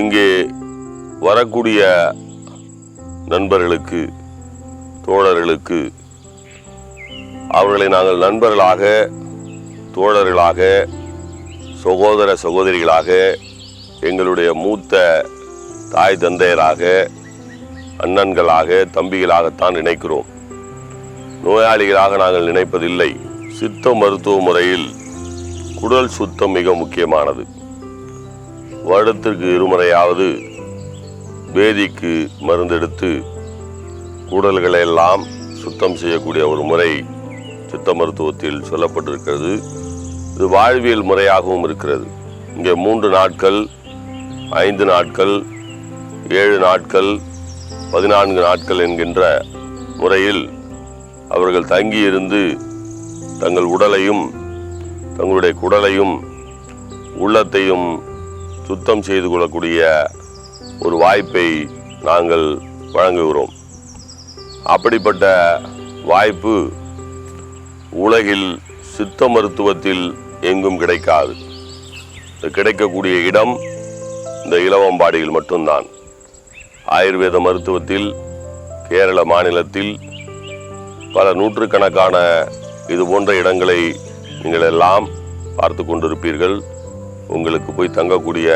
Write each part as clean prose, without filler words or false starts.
இங்கே வரக்கூடிய நண்பர்களுக்கு, தோழர்களுக்கு அவர்களை நாங்கள் நண்பர்களாக, தோழர்களாக, சகோதர சகோதரிகளாக, எங்களுடைய மூத்த தாய் தந்தையராக, அண்ணன்களாக, தம்பிகளாகத்தான் நினைக்கிறோம். நோயாளிகளாக நாங்கள் நினைப்பதில்லை. சித்த மருத்துவ முறையில் குடல் சுத்தம் மிக முக்கியமானது. வருடத்திற்கு 2 முறையாவது வேதிக்கு மருந்தெடுத்து குடல்களை எல்லாம் சுத்தம் செய்யக்கூடிய ஒரு முறை சித்த மருத்துவத்தில் சொல்லப்பட்டிருக்கிறது. இது வாழ்வியல் முறையாகவும் இருக்கிறது. இங்கே 3 நாட்கள், 5 நாட்கள், 7 நாட்கள், 14 நாட்கள் என்கின்ற முறையில் அவர்கள் தங்கியிருந்து தங்கள் உடலையும் தங்களுடைய குடலையும் உள்ளத்தையும் சுத்தம் செய்து கொள்ளக்கூடிய ஒரு வாய்ப்பை நாங்கள் வழங்குகிறோம். அப்படிப்பட்ட வாய்ப்பு உலகில் சித்த மருத்துவத்தில் எங்கும் கிடைக்காது. கிடைக்கக்கூடிய இடம் இந்த இலவம்பாடியில் மட்டும்தான். ஆயுர்வேத மருத்துவத்தில் கேரள மாநிலத்தில் பல நூற்றுக்கணக்கான இது போன்ற இடங்களை நீங்கள் எல்லாம் பார்த்து கொண்டிருப்பீர்கள். உங்களுக்கு போய் தங்கக்கூடிய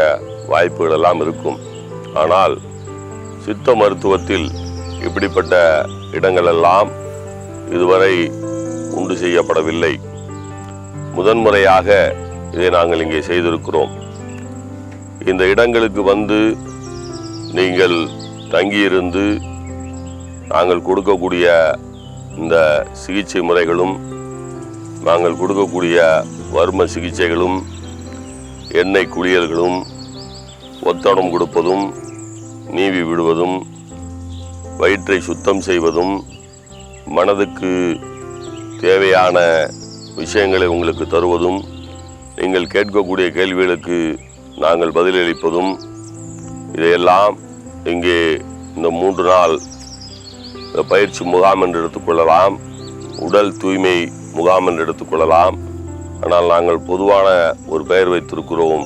வாய்ப்புகள் எல்லாம் இருக்கும். ஆனால் சித்த மருத்துவத்தில் இப்படிப்பட்ட இடங்கள் எல்லாம் இதுவரை உண்டு செய்யப்படவில்லை. முதன்முறையாக இதை நாங்கள் இங்கே செய்திருக்கிறோம். இந்த இடங்களுக்கு வந்து நீங்கள் தங்கியிருந்து நாங்கள் கொடுக்கக்கூடிய இந்த சிகிச்சை முறைகளும், நாங்கள் கொடுக்கக்கூடிய வர்ம சிகிச்சைகளும், எண்ணெய் குளியல்களும், ஒத்தடம் கொடுப்பதும், நீவி விடுவதும், வயிற்றை சுத்தம் செய்வதும், மனதுக்கு தேவையான விஷயங்களை உங்களுக்கு தருவதும், நீங்கள் கேட்கக்கூடிய கேள்விகளுக்கு நாங்கள் பதிலளிப்பதும், இதையெல்லாம் இங்கே இந்த 3 நாள் பயிற்சி முகாம் என்று எடுத்துக்கொள்ளலாம், உடல் தூய்மை முகாம் என்று எடுத்துக்கொள்ளலாம். ஆனால் நாங்கள் பொதுவான ஒரு பெயர் வைத்திருக்கிறோம்,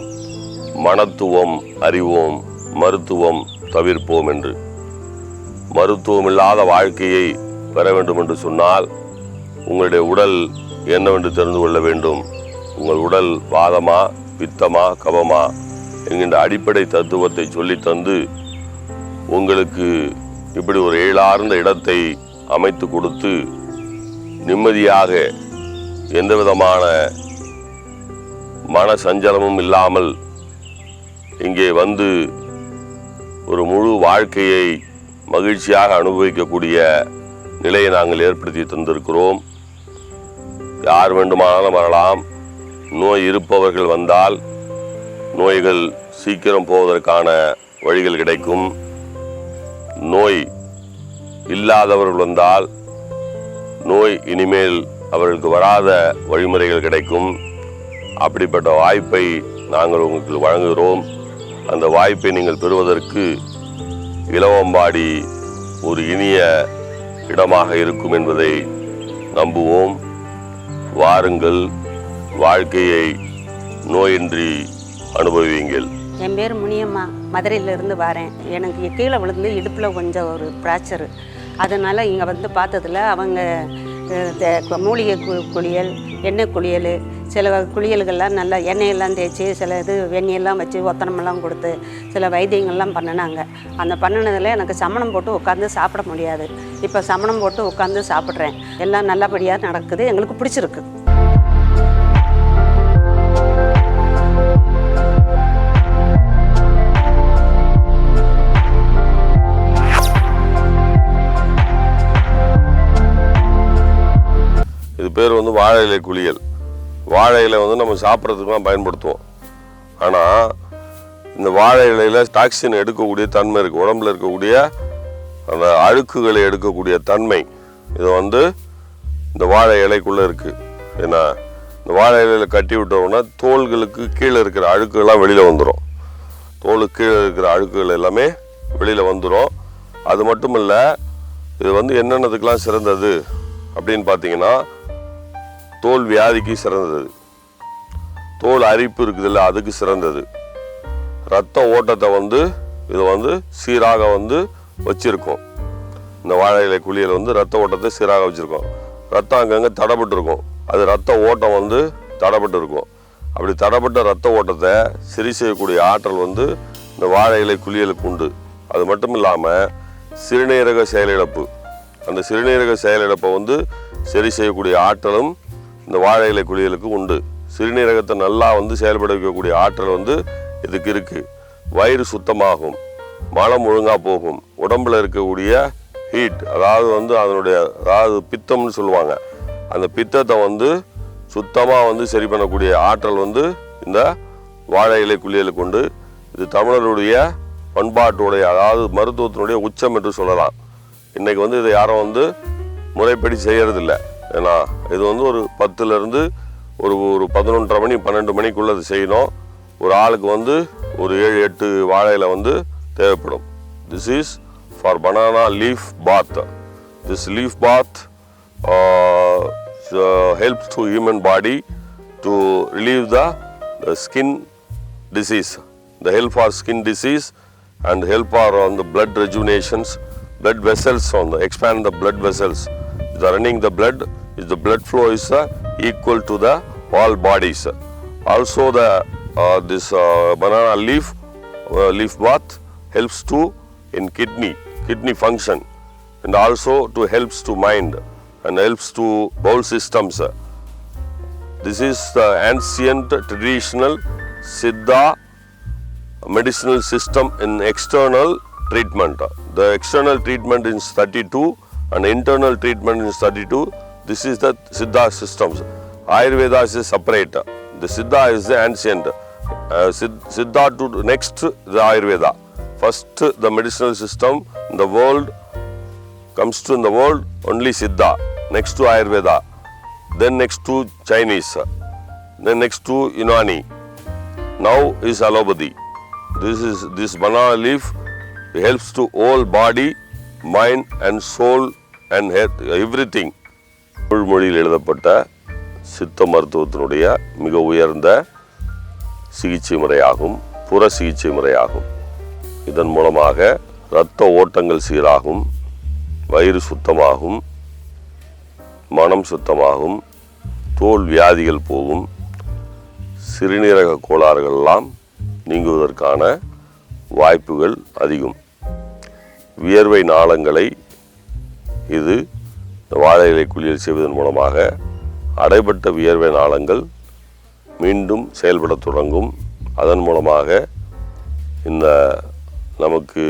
மனத்துவம் அறிவோம், மருத்துவம் தவிர்ப்போம் என்று. மருத்துவம் இல்லாத வாழ்க்கையை பெற வேண்டும் என்று சொன்னால் உங்களுடைய உடல் என்னவென்று தெரிந்து கொள்ள வேண்டும். உங்கள் உடல் வாதமா, பித்தமா, கபமா என்கின்ற அடிப்படை தத்துவத்தை சொல்லித்தந்து உங்களுக்கு இப்படி ஒரு ஏழார்ந்த இடத்தை அமைத்து கொடுத்து நிம்மதியாக எந்த விதமான மன சஞ்சலமும் இல்லாமல் இங்கே வந்து ஒரு முழு வாழ்க்கையை மகிழ்ச்சியாக அனுபவிக்கக்கூடிய நிலையை நாங்கள் ஏற்படுத்தி தந்திருக்கிறோம். யார் வேண்டுமானாலும் வரலாம். நோய் இருப்பவர்கள் வந்தால் நோய்கள் சீக்கிரம் போவதற்கான வழிகள் கிடைக்கும். நோய் இல்லாதவர்கள் வந்தால் நோய் இனிமேல் அவர்களுக்கு வராத வழிமுறைகள் கிடைக்கும். அப்படிப்பட்ட வாய்ப்பை நாங்கள் உங்களுக்கு வழங்குகிறோம். அந்த வாய்ப்பை நீங்கள் பெறுவதற்கு இலவம்பாடி ஒரு இனிய இடமாக இருக்கும் என்பதை நம்புவோம். வாருங்கள், வாழ்க்கையை நோயின்றி அனுபவியுங்கள். என் பேர் முனியம்மா, மதுரையிலேருந்து வரேன். எனக்கு கீழே விழுந்து இடுப்பில் கொஞ்சம் ஒரு ஃப்ராக்சரு. அதனால் இங்கே வந்து பார்த்ததில் அவங்க மூலிகை குளியல், எண்ணெய் குளியல், சில குளியல்கள்லாம் நல்லா எண்ணெயெல்லாம் தேய்ச்சி, சில இது வெந்நியெல்லாம் வச்சு ஒத்தனமெல்லாம் கொடுத்து சில வைத்தியங்கள்லாம் பண்ணினாங்க. அந்த பண்ணினதில் எனக்கு சமணம் போட்டு உட்காந்து சாப்பிட முடியாது. இப்போ சமணம் போட்டு உட்காந்து சாப்பிட்றேன். எல்லாம் நல்லபடியாக நடக்குது. எங்களுக்கு பிடிச்சிருக்கு. இது பேர் வந்து வாழை இலை குளியல். வாழை இலை வந்து நம்ம சாப்பிட்றதுக்குலாம் பயன்படுத்துவோம். ஆனால் இந்த வாழை இலையில் டாக்ஸின் எடுக்கக்கூடிய தன்மை இருக்குது. உடம்புல இருக்கக்கூடிய அந்த அழுக்குகளை எடுக்கக்கூடிய தன்மை இது வந்து இந்த வாழை இலைக்குள்ளே இருக்குது. ஏன்னா இந்த வாழை இலையில் கட்டி விட்டோம்னா தோள்களுக்கு கீழே இருக்கிற அழுக்குகள்லாம் வெளியில் வந்துடும். தோலுக்கு கீழே இருக்கிற அழுக்குகள் எல்லாமே வெளியில் வந்துடும். அது மட்டும் இல்லை, இது வந்து என்னென்னதுக்கெலாம் சிறந்தது அப்படின்னு பார்த்தீங்கன்னா, தோல் வியாதிக்கு சிறந்தது, தோல் அரிப்பு இருக்குதுல்ல அதுக்கு சிறந்தது, ரத்த ஓட்டத்தை வந்து இது வந்து சீராக வந்து வச்சிருக்கும். இந்த வாழை இலை குளியல் வந்து ரத்த ஓட்டத்தை சீராக வச்சிருக்கோம். ரத்தம் அங்கங்கே தடைப்பட்டு இருக்கும், அது ரத்த ஓட்டம் வந்து தடைப்பட்டு இருக்கும். அப்படி தடைப்பட்ட ரத்த ஓட்டத்தை சரி செய்யக்கூடிய ஆற்றல் வந்து இந்த வாழை இலை குளியலுக்கு உண்டு. அது மட்டும் இல்லாமல் சிறுநீரக செயலிழப்பு, அந்த சிறுநீரக செயலிழப்பை வந்து சரி செய்யக்கூடிய ஆற்றலும் இந்த வாழை இலை குளியலுக்கு உண்டு. சிறுநீரகத்தை நல்லா வந்து செயல்பட வைக்கக்கூடிய ஆற்றல் வந்து இதுக்கு இருக்குது. வயிறு சுத்தமாகும், மலம் ஒழுங்காக போகும், உடம்புல இருக்கக்கூடிய ஹீட், அதாவது வந்து அதாவது பித்தம்னு சொல்லுவாங்க, அந்த பித்தத்தை வந்து சுத்தமாக வந்து சரி பண்ணக்கூடிய ஆற்றல் வந்து இந்த வாழை இலை குளியலுக்கு உண்டு. இது தமிழருடைய பண்பாட்டுடைய, அதாவது மருத்துவத்தினுடைய உச்சம் என்று சொல்லலாம். இன்றைக்கி வந்து இதை யாரும் வந்து முறைப்படி செய்யறதில்லை. ஏன்னா இது வந்து ஒரு 10லேருந்து ஒரு 11:30 மணி 12 மணிக்குள்ளே அது செய்யணும். ஒரு ஆளுக்கு வந்து ஒரு 7-8 வாழையில வந்து தேவைப்படும். This is for banana leaf bath. This leaf bath helps to human body to relieve the skin disease, the help for skin disease and help for on the blood rejuvenations, blood vessels, on the expand the blood vessels. The running the blood is the blood flow is equal to the all bodies. Also the this banana leaf bath helps to in kidney function, and also to helps to mind and helps to bowel systems. This is the ancient traditional Siddha medicinal system in external treatment. The external treatment is 32 and internal treatment is 32. This is the Siddha systems. Ayurveda is separate. The Siddha is the ancient. Siddha to next the Ayurveda. First the medicinal system in the world comes to in the world only Siddha. Next to Ayurveda. Then next to Chinese. Then next to Unani. Now is allopathy. This banana leaf helps to whole body, mind and soul and health, everything. Tamil மொழியில் எழுதப்பட்ட சித்த மருத்துவத்தினுடைய மிக உயர்ந்த சிகிச்சை முறையாகும், புற சிகிச்சை முறையாகும். இதன் மூலமாக இரத்த ஓட்டங்கள் சீராகும், வயிறு சுத்தமாகும், மனம் சுத்தமாகும், தோல் வியாதிகள் போகும், சிறுநீரக கோளாறுகள்லாம் நீங்குவதற்கான வாய்ப்புகள் அதிகம். வியர்வை நாளங்களை இது வாழை இலை குளியல் செய்வதன் மூலமாக அடைபட்ட வியர்வை நாளங்கள் மீண்டும் செயல்பட தொடங்கும். அதன் மூலமாக இந்த நமக்கு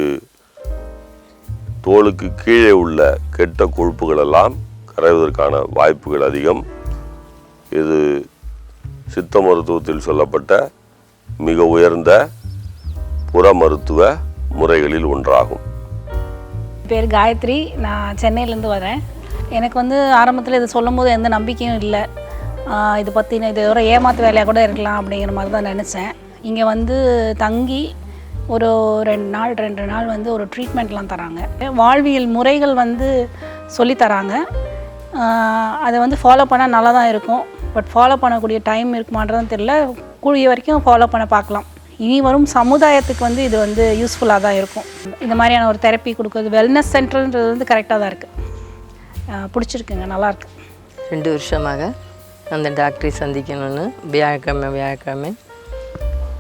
தோலுக்கு கீழே உள்ள கெட்ட கொழுப்புகள் எல்லாம் கரைவதற்கான வாய்ப்புகள் அதிகம். இது சித்த மருத்துவத்தில் சொல்லப்பட்ட மிக உயர்ந்த புற மருத்துவ முறைகளில் ஒன்றாகும். பேர் காயத்ரி, நான் சென்னையிலேருந்து வரேன். எனக்கு வந்து ஆரம்பத்தில் இது சொல்லும் போது எந்த நம்பிக்கையும் இல்லை. இதை பற்றின இது ஒரு ஏமாத்து வேலையாக கூட இருக்கலாம் அப்படிங்கிற மாதிரி தான் நினச்சேன். இங்கே வந்து தங்கி ஒரு 2 நாள் வந்து ஒரு ட்ரீட்மெண்ட்லாம் தராங்க. வாழ்வியல் முறைகள் வந்து சொல்லித்தராங்க. அதை வந்து ஃபாலோ பண்ணால் நல்லா தான் இருக்கும். பட் ஃபாலோ பண்ணக்கூடிய டைம் இருக்குமான்றதும் தெரியல. கூடிய வரைக்கும் ஃபாலோ பண்ண பார்க்கலாம். இனி வரும் சமுதாயத்துக்கு வந்து இது வந்து யூஸ்ஃபுல்லாக தான் இருக்கும். இந்த மாதிரியான ஒரு தெரப்பி கொடுக்குறது, வெல்னஸ் சென்டர்ன்றது வந்து கரெக்டாக தான் இருக்குது. பிடிச்சிருக்குங்க, நல்லாயிருக்கு. 2 வருஷமாக அந்த டாக்டரை சந்திக்கணும்னு வியாழக்கிழமை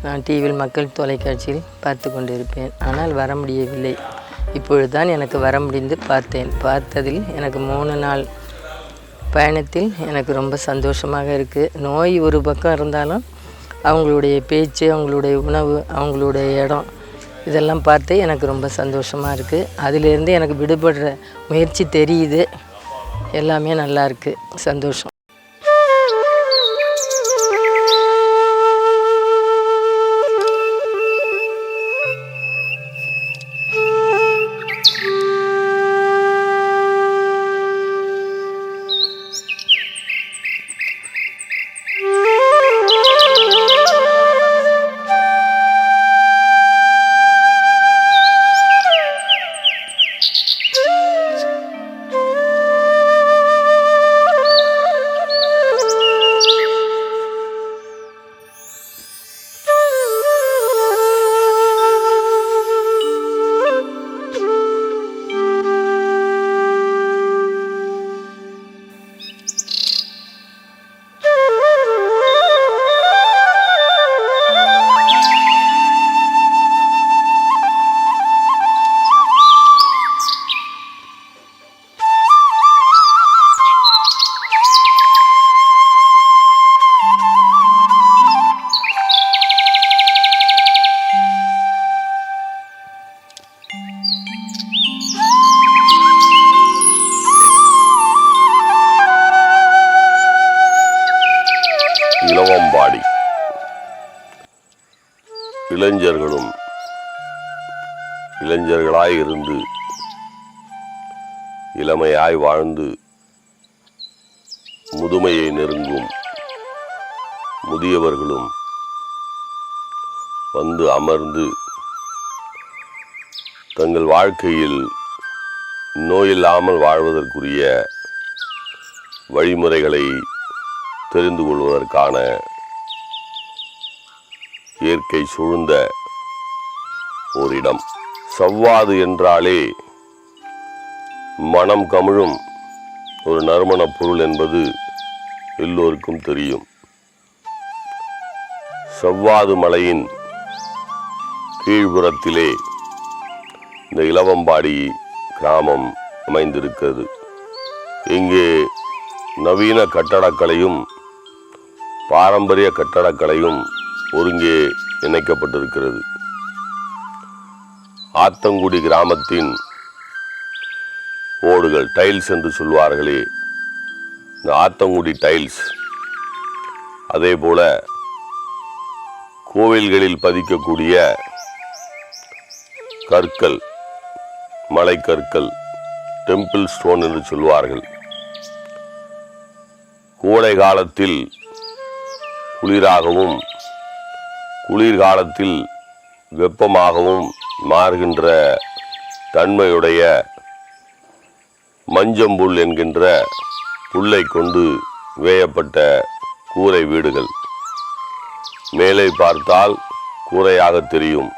நான் டிவியில் மக்கள் தொலைக்காட்சியில் பார்த்து கொண்டு இருப்பேன். ஆனால் வர முடியவில்லை. இப்பொழுது தான் எனக்கு வர முடிந்து பார்த்ததில் எனக்கு 3 நாள் பயணத்தில் எனக்கு ரொம்ப சந்தோஷமாக இருக்குது. நோய் ஒரு பக்கம் இருந்தாலும் அவங்களுடைய பேச்சு, அவங்களுடைய உணவு, அவங்களுடைய இடம், இதெல்லாம் பார்த்து எனக்கு ரொம்ப சந்தோஷமாக இருக்குது. அதிலேருந்து எனக்கு விடுபடுற முயற்சி தெரியுது. எல்லாமே நல்லா இருக்குது, சந்தோஷம். இளைஞர்களும் இளைஞர்களாய் இருந்து இளமையாய் வாழ்ந்து முதுமையை நெருங்கும் முதியவர்களும் வந்து அமர்ந்து தங்கள் வாழ்க்கையில் நோயில்லாமல் வாழ்வதற்குரிய வழிமுறைகளை தெரிந்து கொள்வதற்கான இயற்கை சூழ்ந்த ஓரிடம். சவ்வாது என்றாலே மனம் கமிழும் ஒரு நறுமணப் பொருள் என்பது எல்லோருக்கும் தெரியும். சவ்வாது மலையின் கீழ்புறத்திலே இந்த இலவம்பாடி கிராமம் அமைந்திருக்கிறது. இங்கே நவீன கட்டடக்கலையும் பாரம்பரிய கட்டடக்கலையும் ஒருங்கே இணைக்கப்பட்டிருக்கிறது. ஆத்தங்குடி கிராமத்தின் ஓடுகள் டைல்ஸ் என்று சொல்வார்களே, இந்த ஆத்தங்குடி டைல்ஸ், அதே போல கோவில்களில் பதிக்கக்கூடிய கற்கள், மலைக்கற்கள், டெம்பிள் ஸ்டோன் என்று சொல்வார்கள். கோடை காலத்தில் குளிராகவும் குளிர்காலத்தில் வெப்பமாகவும் மாறுகின்ற தன்மையுடைய மஞ்சம்புல் என்கின்ற புல்லை கொண்டு வேயப்பட்ட கூரை வீடுகள். மேலே பார்த்தால் கூரையாக தெரியும்,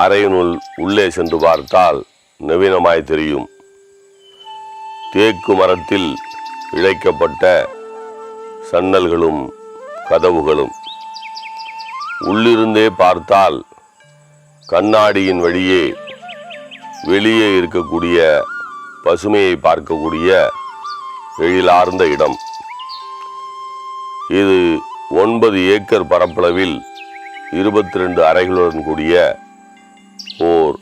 அறையினுள் உள்ளே சென்று பார்த்தால் நவீனமாய் தெரியும். தேக்கு மரத்தில் இழைக்கப்பட்ட சன்னல்களும் கதவுகளும். உள்ளிருந்தே பார்த்தால் கண்ணாடியின் வழியே வெளியே இருக்கக்கூடிய பசுமையை பார்க்கக்கூடிய எழிலார்ந்த இடம் இது. 9 ஏக்கர் பரப்பளவில் 22 அறைகளுடன் கூடிய ஓர்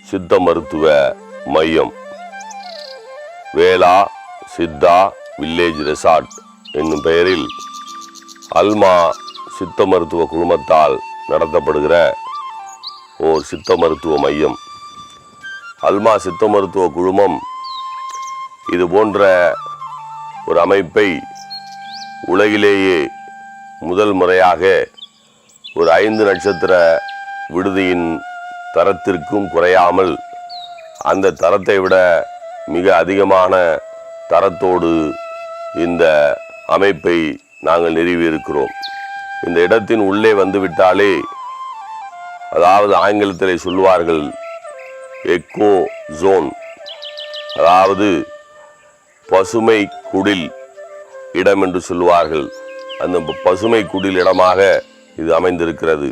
சித்த மருத்துவ மையம். வேளா சித்தா வில்லேஜ் ரெசார்ட் என்னும் பெயரில் அல்மா சித்த மருத்துவ குழுமத்தால் நடத்தப்படுகிற ஓர் சித்த மருத்துவ மையம். அல்மா சித்த மருத்துவ குழுமம் இது போன்ற ஒரு அமைப்பை உலகிலேயே முதல் முறையாக ஒரு 5 நட்சத்திர விடுதியின் தரத்திற்கும் குறையாமல் அந்த தரத்தை விட மிக அதிகமான தரத்தோடு இந்த அமைப்பை நாங்கள் நிறுவியிருக்கிறோம். இந்த இடத்தின் உள்ளே வந்துவிட்டாலே, அதாவது ஆங்கிலத்தில் சொல்லுவார்கள் எக்கோ ஜோன், அதாவது பசுமை குடில் இடம் என்று சொல்லுவார்கள். அந்த பசுமை குடில் இடமாக இது அமைந்திருக்கிறது.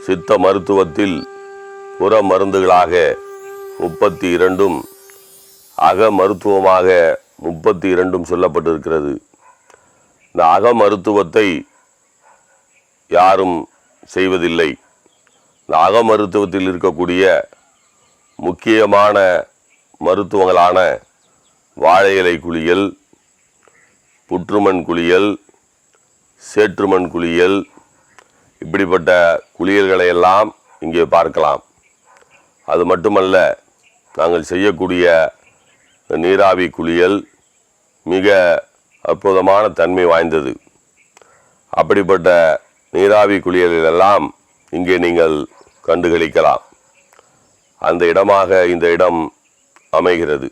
சித்த மருத்துவத்தில் புற மருந்துகளாக 32ம் அக மருத்துவமாக 32ம் சொல்லப்பட்டிருக்கிறது. இந்த அக மருத்துவத்தை யாரும் செய்வதில்லை. இந்த அக மருத்துவத்தில் இருக்கக்கூடிய முக்கியமான மருத்துவங்களான வாழை இலை குளியல், புற்றுமண் குளியல், சேற்றுமண் குளியல், இப்படிப்பட்ட குளியல்களை எல்லாம் இங்கே பார்க்கலாம். அது மட்டுமல்ல, நாங்கள் செய்யக்கூடிய நீராவி குளியல் மிக அற்புதமான தன்மை வாய்ந்தது. அப்படிப்பட்ட நீராவி குளியலெல்லாம் இங்கே நீங்கள் கண்டுகளிக்கலாம். அந்த இடமாக இந்த இடம் அமைகிறது.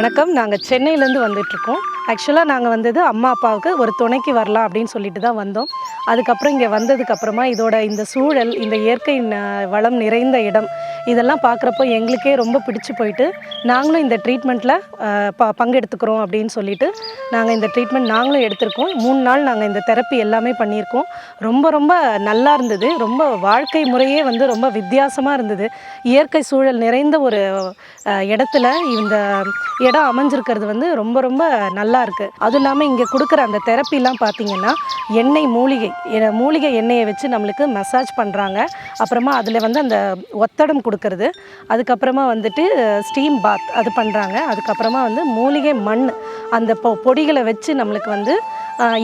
வணக்கம். நாங்கள் சென்னையிலேருந்து வந்துட்டுருக்கோம். ஆக்சுவலாக நாங்கள் வந்தது அம்மா அப்பாவுக்கு ஒரு துணைக்கு வரலாம் அப்படின்னு சொல்லிட்டு தான் வந்தோம். அதுக்கப்புறம் இங்கே வந்ததுக்கப்புறமா இந்த சூழல், இந்த இயற்கை வளம் நிறைந்த இடம் இதெல்லாம் பார்க்குறப்போ எங்களுக்கே ரொம்ப பிடிச்சி போயிட்டு நாங்களும் இந்த ட்ரீட்மெண்ட்டில் பங்கெடுத்துக்கிறோம் அப்படின்னு சொல்லிட்டு நாங்கள் இந்த ட்ரீட்மெண்ட் நாங்களும் எடுத்திருக்கோம். 3 நாள் நாங்கள் இந்த தெரப்பி எல்லாமே பண்ணியிருக்கோம். ரொம்ப ரொம்ப நல்லா இருந்தது. ரொம்ப வாழ்க்கை முறையே ரொம்ப வித்தியாசமாக இருந்தது. இயற்கை சூழல் நிறைந்த ஒரு இடத்துல இந்த இடம் அமைஞ்சிருக்கிறது ரொம்ப ரொம்ப நல்லா இருக்குது. அதுவும் இல்லாமல் இங்கே கொடுக்குற அந்த தெரப்பிலாம் பார்த்திங்கன்னா மூலிகை எண்ணெயை வச்சு நம்மளுக்கு மசாஜ் பண்ணுறாங்க. அப்புறமா அதில் அந்த ஒத்தடம் கொடுக்கறது, அதுக்கப்புறமா ஸ்டீம் பாத் அது பண்ணுறாங்க. அதுக்கப்புறமா மூலிகை மண் அந்த பொடிகளை வச்சு நம்மளுக்கு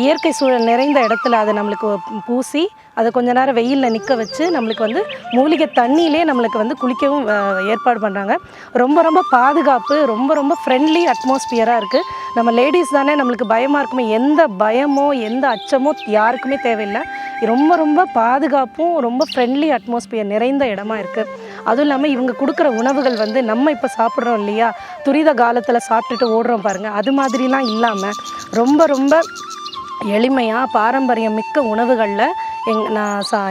இயற்கை சூழல் நிறைந்த இடத்துல அதை நம்மளுக்கு பூசி அதை கொஞ்ச நேரம் வெயிலில் நிற்க வச்சு நம்மளுக்கு மூலிகை தண்ணியிலே நம்மளுக்கு குளிக்கவும் ஏற்பாடு பண்ணுறாங்க. ரொம்ப ரொம்ப பாதுகாப்பு, ரொம்ப ரொம்ப ஃப்ரெண்ட்லி அட்மாஸ்பியராக இருக்குது. நம்ம லேடிஸ் தானே, நம்மளுக்கு பயமாக இருக்குமே, எந்த பயமோ எந்த அச்சமோ யாருக்குமே தேவையில்லை. ரொம்ப ரொம்ப பாதுகாப்பும் ரொம்ப ஃப்ரெண்ட்லி அட்மாஸ்பியர் நிறைந்த இடமா இருக்குது. அதுவும் இல்லாமல் இவங்க கொடுக்குற உணவுகள் நம்ம இப்போ சாப்பிட்றோம் இல்லையா, துரித காலத்தில் சாப்பிட்டுட்டு ஓடுறோம் பாருங்கள், அது மாதிரிலாம் இல்லாமல் ரொம்ப ரொம்ப எளிமையாக பாரம்பரியம் மிக்க உணவுகளில்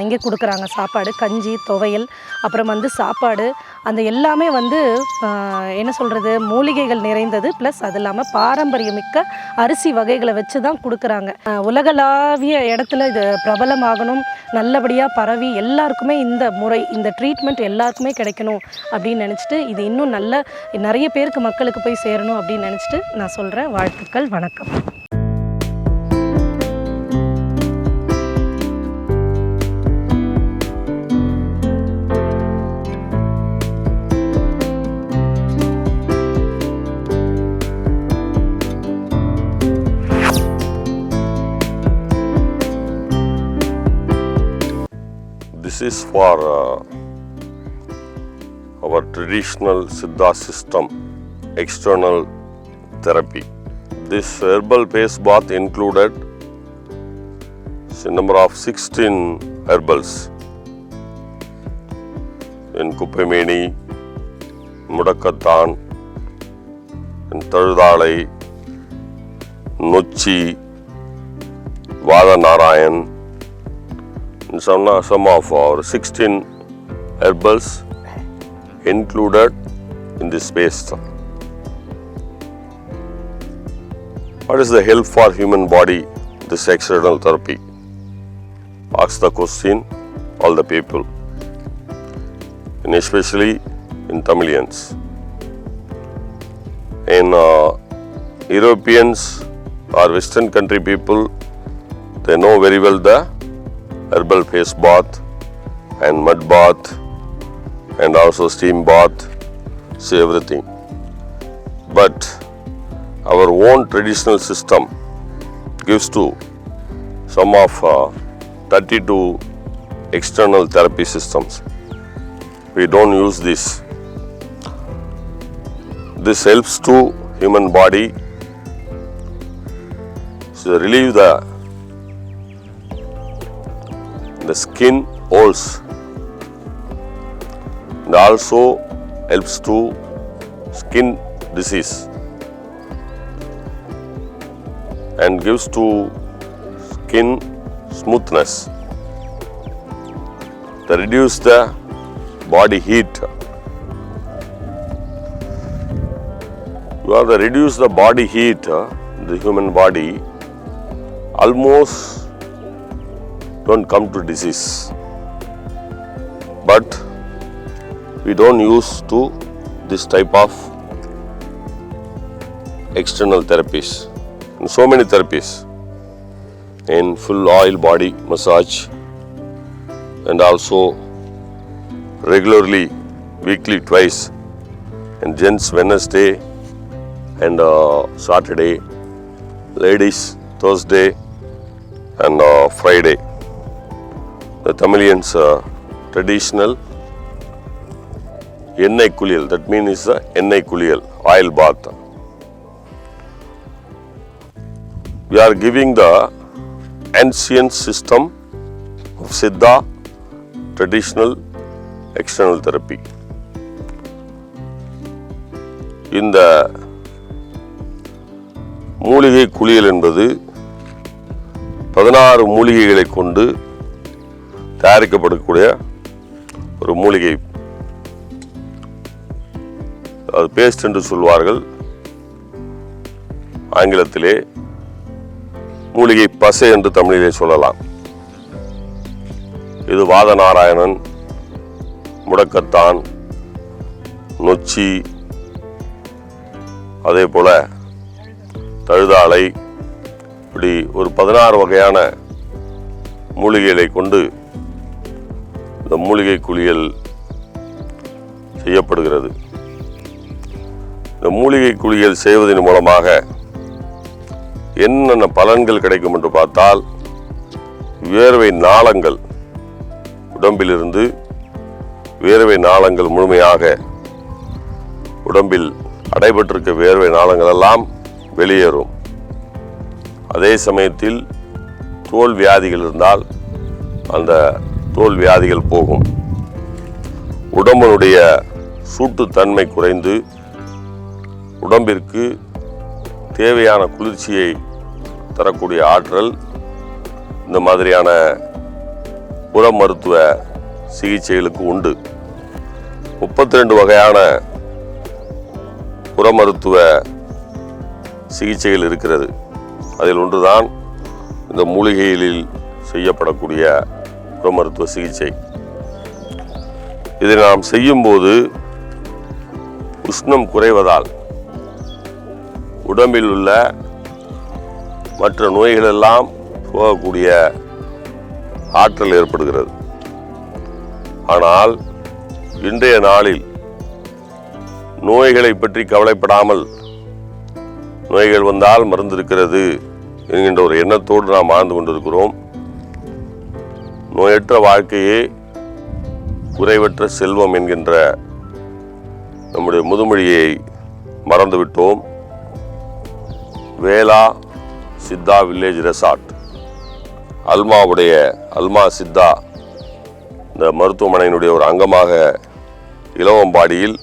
இங்கே கொடுக்குறாங்க. சாப்பாடு, கஞ்சி, துவையல், அப்புறம் சாப்பாடு, அந்த எல்லாமே என்ன சொல்கிறது, மூலிகைகள் நிறைந்தது. ப்ளஸ் அது இல்லாமல் பாரம்பரியமிக்க அரிசி வகைகளை வச்சு தான் கொடுக்குறாங்க. உலகளாவிய இடத்துல இது பிரபலமாகணும், நல்லபடியாக பரவி எல்லாருக்குமே இந்த ட்ரீட்மெண்ட் எல்லாருக்குமே கிடைக்கணும் அப்படின்னு நினச்சிட்டு இது இன்னும் நிறைய பேருக்கு மக்களுக்கு போய் சேரணும் அப்படின்னு நினச்சிட்டு நான் சொல்கிறேன். வாழ்த்துக்கள், வணக்கம். This is for our traditional Siddha system, external therapy. This herbal paste bath included a number of 16 herbals in Kuppemeni, Mudakattan, and Tadudalai, Nochi, Vadanarayan, and some of our 16 herbals included in this paste. What is the help for human body, this external therapy? Ask the question all the people, and especially in Tamilians. In Europeans or Western country people, they know very well the herbal face bath and mud bath and also steam bath, see everything. But our own traditional system gives to some of 32 external therapy systems. We don't use this. This helps to human body to relieve the skin holes, and also helps to skin disease and gives to skin smoothness. They reduce the body heat. You have to reduce the body heat, the human body almost don't come to disease. But we don't use to this type of external therapies. And so many therapies in full oil body massage, and also regularly weekly twice, and gents Wednesday and Saturday, ladies Thursday and Friday. The Tamilians traditional Ennai Kuliyal, that means Ennai Kuliyal, oil bath. We are giving the ancient system of Siddha traditional external therapy. In the மூலிகை குளியல் என்பது 16 மூலிகைகளை கொண்டு தயாரிக்கப்படக்கூடிய ஒரு மூலிகை. அது paste என்று சொல்வார்கள். ஆங்கிலத்திலே மூலிகை பசை என்று தமிழிலே சொல்லலாம். இது வாதநாராயணன், முடக்கத்தான், நொச்சி, அதே போல தழுதாழை, இப்படி ஒரு 16 வகையான மூலிகைகளை கொண்டு இந்த மூலிகை குளியல் செய்யப்படுகிறது. இந்த மூலிகை குளியல் செய்வதன் மூலமாக என்னென்ன பலன்கள் கிடைக்கும் என்று பார்த்தால், வியர்வை நாளங்கள் உடம்பிலிருந்து வியர்வை நாளங்கள் முழுமையாக உடம்பில் அடைபட்டிருக்க வியர்வை நாளங்கள் எல்லாம் வெளியேறும். அதே சமயத்தில் தோல் வியாதிகள் இருந்தால் அந்த தோல் வியாதிகள் போகும். உடம்பினுடைய சூட்டுத்தன்மை குறைந்து உடம்பிற்கு தேவையான குளிர்ச்சியை தரக்கூடிய ஆற்றல் இந்த மாதிரியான புற மருத்துவ சிகிச்சைகளுக்கு உண்டு. 32 வகையான புற மருத்துவ சிகிச்சைகள் இருக்கிறது. அதில் ஒன்றுதான் இந்த மூலிகைகளில் செய்யப்படக்கூடிய புற மருத்துவ சிகிச்சை. இதை நாம் செய்யும்போது உஷ்ணம் குறைவதால் உடம்பில் உள்ள மற்ற நோய்களெல்லாம் போகக்கூடிய ஆற்றல் ஏற்படுகிறது. ஆனால் இன்றைய நாளில் நோய்களை பற்றி கவலைப்படாமல், நோய்கள் வந்தால் மருந்து இருக்கிறது என்கின்ற ஒரு எண்ணத்தோடு நாம் வாழ்ந்து கொண்டிருக்கிறோம். நோயற்ற வாழ்க்கையே குறைவற்ற செல்வம் என்கின்ற நம்முடைய முதுமொழியை மறந்துவிட்டோம். வேளா சித்தா வில்லேஜ் ரெசார்ட், அல்மாவுடைய அல்மா சித்தா இந்த மருத்துவமனையினுடைய ஒரு அங்கமாக இலவம்பாடியில்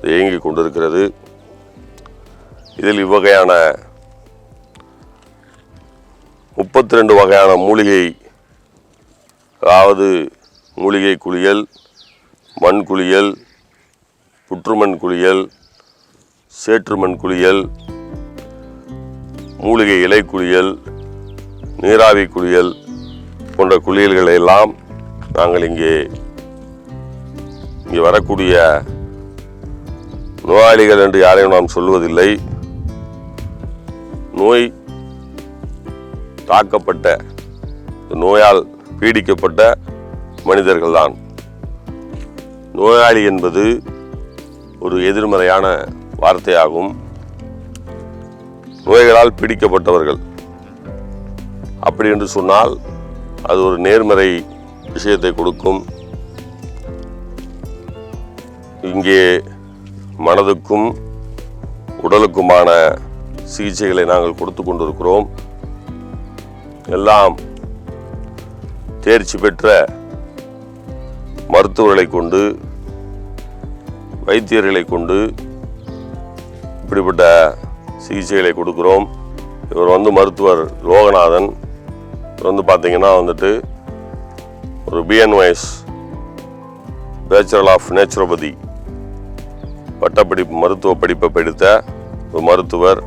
இயங்கிக் கொண்டிருக்கிறது. இதில் இவ்வகையான 32 வகையான மூலிகை, அதாவது மூலிகை குளியல், மண் குளியல், புற்றுமண் குளியல், சேற்றுமண் குளியல், மூலிகை இலை குளியல், நீராவி குளியல் போன்ற குளியல்களை எல்லாம் நாங்கள் இங்கே வரக்கூடிய நோயாளிகள் என்று யாரையும் நாம் சொல்வதில்லை. நோய் தாக்கப்பட்ட, நோயால் பீடிக்கப்பட்ட மனிதர்கள்தான். நோயாளி என்பது ஒரு எதிர்மறையான வார்த்தையாகும். நோய்களால் பீடிக்கப்பட்டவர்கள் அப்படி என்று சொன்னால் அது ஒரு நேர்மறை விஷயத்தை கொடுக்கும். இங்கே மனதுக்கும் உடலுக்குமான சிகிச்சைகளை நாங்கள் கொடுத்து கொண்டிருக்கிறோம். எல்லாம் தேர்ச்சி பெற்ற மருத்துவர்களை கொண்டு, வைத்தியர்களை கொண்டு இப்படிப்பட்ட சிகிச்சைகளை கொடுக்கிறோம். இவர் மருத்துவர் லோகநாதன். இவர் பார்த்தீங்கன்னா ஒரு பிஎன்ஒஎஸ் பேச்சுலர் ஆஃப் நேச்சுரோபதி பட்டப்படிப்பு மருத்துவ படிப்பை படித்த ஒரு மருத்துவர்.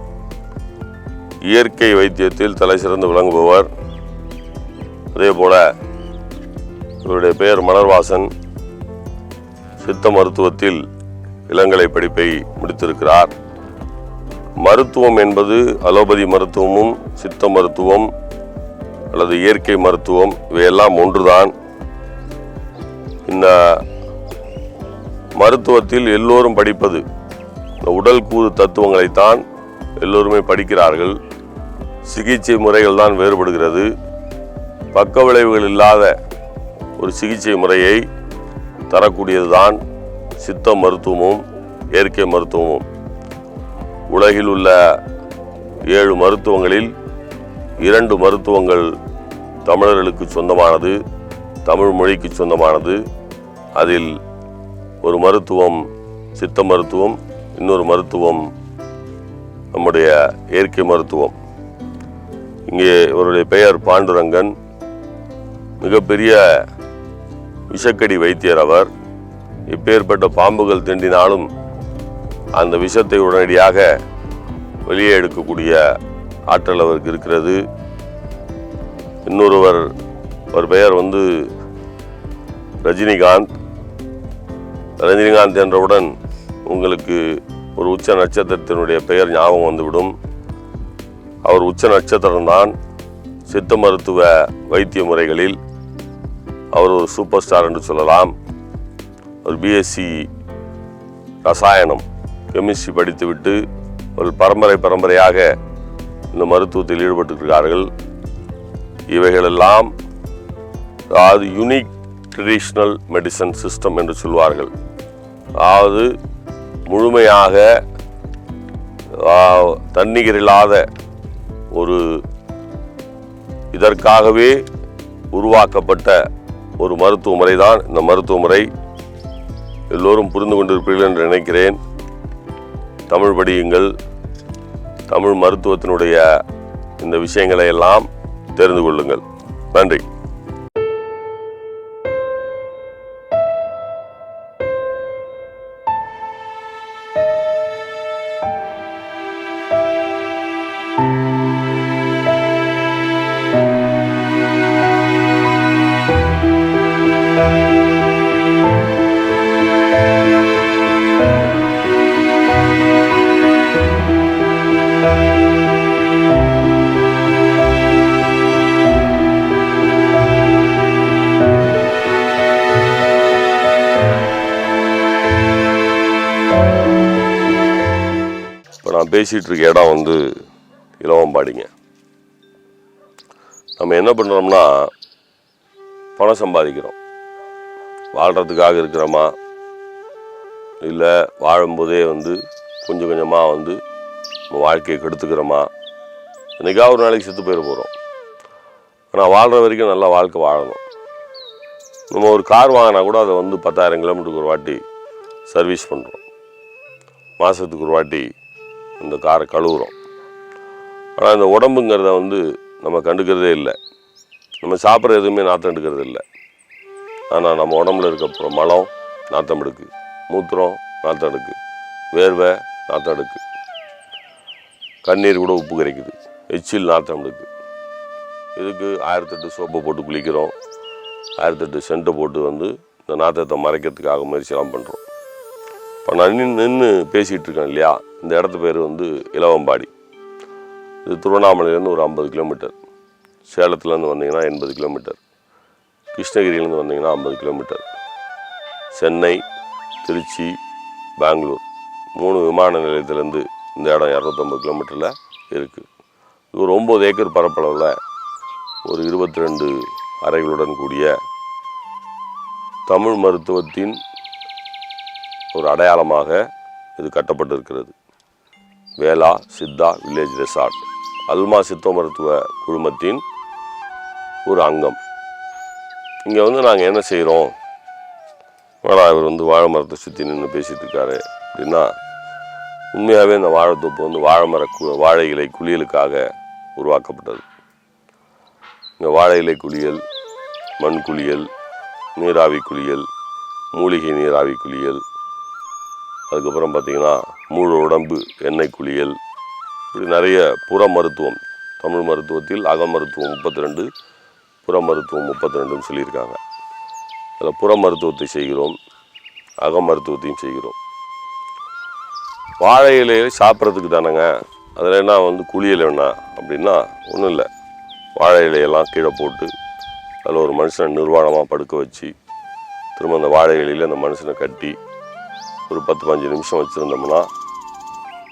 இயற்கை வைத்தியத்தில் தலை சிறந்து விளங்குபவர். அதே போல இவருடைய பெயர் மலர்வாசன். சித்த மருத்துவத்தில் இளங்கலை படிப்பை முடித்திருக்கிறார். மருத்துவம் என்பது அலோபதி மருத்துவமும் சித்த மருத்துவம் அல்லது இயற்கை மருத்துவம் இவையெல்லாம் ஒன்றுதான். இந்த மருத்துவத்தில் எல்லோரும் படிப்பது இந்த உடல் கூறு தத்துவங்களைத்தான் எல்லோருமே படிக்கிறார்கள். சிகிச்சை முறைகள் தான் வேறுபடுகிறது. பக்க விளைவுகள் இல்லாத ஒரு சிகிச்சை முறையை தரக்கூடியதுதான் சித்த மருத்துவமும் இயற்கை மருத்துவமும். உலகில் உள்ள 7 மருத்துவங்களில் 2 மருத்துவங்கள் தமிழர்களுக்கு சொந்தமானது, தமிழ் மொழிக்கு சொந்தமானது. அதில் ஒரு மருத்துவம் சித்த மருத்துவம், இன்னொரு மருத்துவம் நம்முடைய இயற்கை மருத்துவம். இங்கே இவருடைய பெயர் பாண்டுரங்கன். மிகப்பெரிய விஷக்கடி வைத்தியர் அவர். இப்பேற்பட்ட பாம்புகள் தீண்டினாலும் அந்த விஷத்தை உடனடியாக வெளியே எடுக்கக்கூடிய ஆற்றல் அவருக்கு இருக்கிறது. இன்னொருவர், அவர் பெயர் ரஜினிகாந்த். ரஜினிகாந்த் என்றவுடன் உங்களுக்கு ஒரு உச்ச நட்சத்திரத்தினுடைய பெயர் ஞாபகம் வந்துவிடும். அவர் உச்ச நட்சத்திரம்தான். சித்த மருத்துவ வைத்திய முறைகளில் அவர் ஒரு சூப்பர் ஸ்டார் என்று சொல்லலாம். ஒரு பிஎஸ்சி ரசாயனம் கெமிஸ்ட்ரி படித்துவிட்டு ஒரு பரம்பரையாக இந்த மருத்துவத்தில் ஈடுபட்டிருக்கிறார்கள். இவைகளெல்லாம் அதாவது யூனிக் ட்ரெடிஷ்னல் மெடிசன் சிஸ்டம் என்று சொல்வார்கள். அதாவது முழுமையாக தன்னிகரில்லாத ஒரு இதற்காகவே உருவாக்கப்பட்ட ஒரு மருத்துவ முறை தான் இந்த மருத்துவ முறை. எல்லோரும் புரிந்து கொண்டிருப்பீர்கள் என்று நினைக்கிறேன். தமிழ் படியுங்கள். தமிழ் மருத்துவத்தினுடைய இந்த விஷயங்களை எல்லாம் தெரிந்து கொள்ளுங்கள். நன்றி. நான் பேசிகிட்டு இருக்க இடம் இலவம்பாடிங்க. நம்ம என்ன பண்ணுறோம்னா பணம் சம்பாதிக்கிறோம். வாழ்கிறதுக்காக இருக்கிறோமா, இல்லை வாழும்போதே கொஞ்சம் கொஞ்சமாக நம்ம வாழ்க்கையை கெடுத்துக்கிறோமா? என்றைக்காக ஒரு நாளைக்கு செத்து போயிட போகிறோம். ஆனால் வாழ்கிற வரைக்கும் நல்லா வாழ்க்கை வாழணும். நம்ம ஒரு கார் வாங்கினா கூட அதை 10,000 கிலோமீட்டருக்கு ஒரு வாட்டி சர்வீஸ் பண்ணுறோம். மாதத்துக்கு ஒரு வாட்டி இந்த காரை கழுவுறோம். ஆனால் இந்த உடம்புங்கிறத நம்ம கண்டுக்கிறதே இல்லை. நம்ம சாப்பிட்ற எதுவுமே நாற்றம் எடுக்கிறது இல்லை. ஆனால் நம்ம உடம்புல இருக்க மலம் நாற்றம் எடுக்கு, மூத்திரம் நாற்றம் எடுக்கு, வேர்வை நாற்றம் எடுக்கு, கண்ணீர் கூட உப்பு கரைக்குது, எச்சில் நாற்றம் எடுக்கு. இதுக்கு 1008 சோப்பை போட்டு குளிக்கிறோம், 1008 சென்ட்டை போட்டு இந்த நாற்றத்தை மறைக்கிறதுக்காக முயற்சியெல்லாம் பண்ணுறோம். இப்போ நான் நின்று பேசிகிட்டு இருக்கேன் இல்லையா, இந்த இடத்து பேர் இலவம்பாடி. இது திருவண்ணாமலையிலேருந்து ஒரு 50 கிலோமீட்டர், சேலத்துலேருந்து வந்தீங்கன்னா 80 கிலோமீட்டர், கிருஷ்ணகிரியிலேருந்து வந்தீங்கன்னா 50 கிலோமீட்டர், சென்னை, திருச்சி, பெங்களூர் 3 விமான நிலையத்திலேருந்து இந்த இடம் 250 கிலோமீட்டரில் இருக்குது. இது ஒரு 9 ஏக்கர் பரப்பளவில் ஒரு 22 அறைகளுடன் கூடிய தமிழ் மருத்துவத்தின் ஒரு அடையாளமாக இது கட்டப்பட்டிருக்கிறது. வேலா சித்தா வில்லேஜ் ரெசார்ட் அல்மா சித்த மருத்துவ குழுமத்தின் ஒரு அங்கம். இங்கே நாங்கள் என்ன செய்கிறோம், இவர் வாழை மரத்தை சுற்றி நின்று பேசிகிட்டு இருக்காரு அப்படின்னா, உண்மையாகவே இந்த வாழைத்தோப்பு வாழை இலை குளியலுக்காக உருவாக்கப்பட்டது. இங்கே வாழை இலை குளியல், மண் குளியல், நீராவி குளியல், மூலிகை நீராவி குளியல், அதுக்கப்புறம் பார்த்திங்கன்னா முழு உடம்பு எண்ணெய் குளியல், இப்படி நிறைய புற மருத்துவம். தமிழ் மருத்துவத்தில் அக மருத்துவம் 32, புற மருத்துவம் 32ன்னு சொல்லியிருக்காங்க. அதில் புற மருத்துவத்தை செய்கிறோம், அக மருத்துவத்தையும் செய்கிறோம். வாழை இலையை சாப்பிட்றதுக்கு தானேங்க. அதில் என்ன குளியல் வேணா அப்படின்னா ஒன்றும் இல்லை. வாழை இலையெல்லாம் கீழே போட்டு அதில் ஒரு மனுஷனை நிர்வாணமாக படுக்க வச்சு திரும்ப அந்த வாழை இலையில் அந்த மனுஷனை கட்டி ஒரு 10-15 நிமிஷம் வச்சுருந்தோம்னா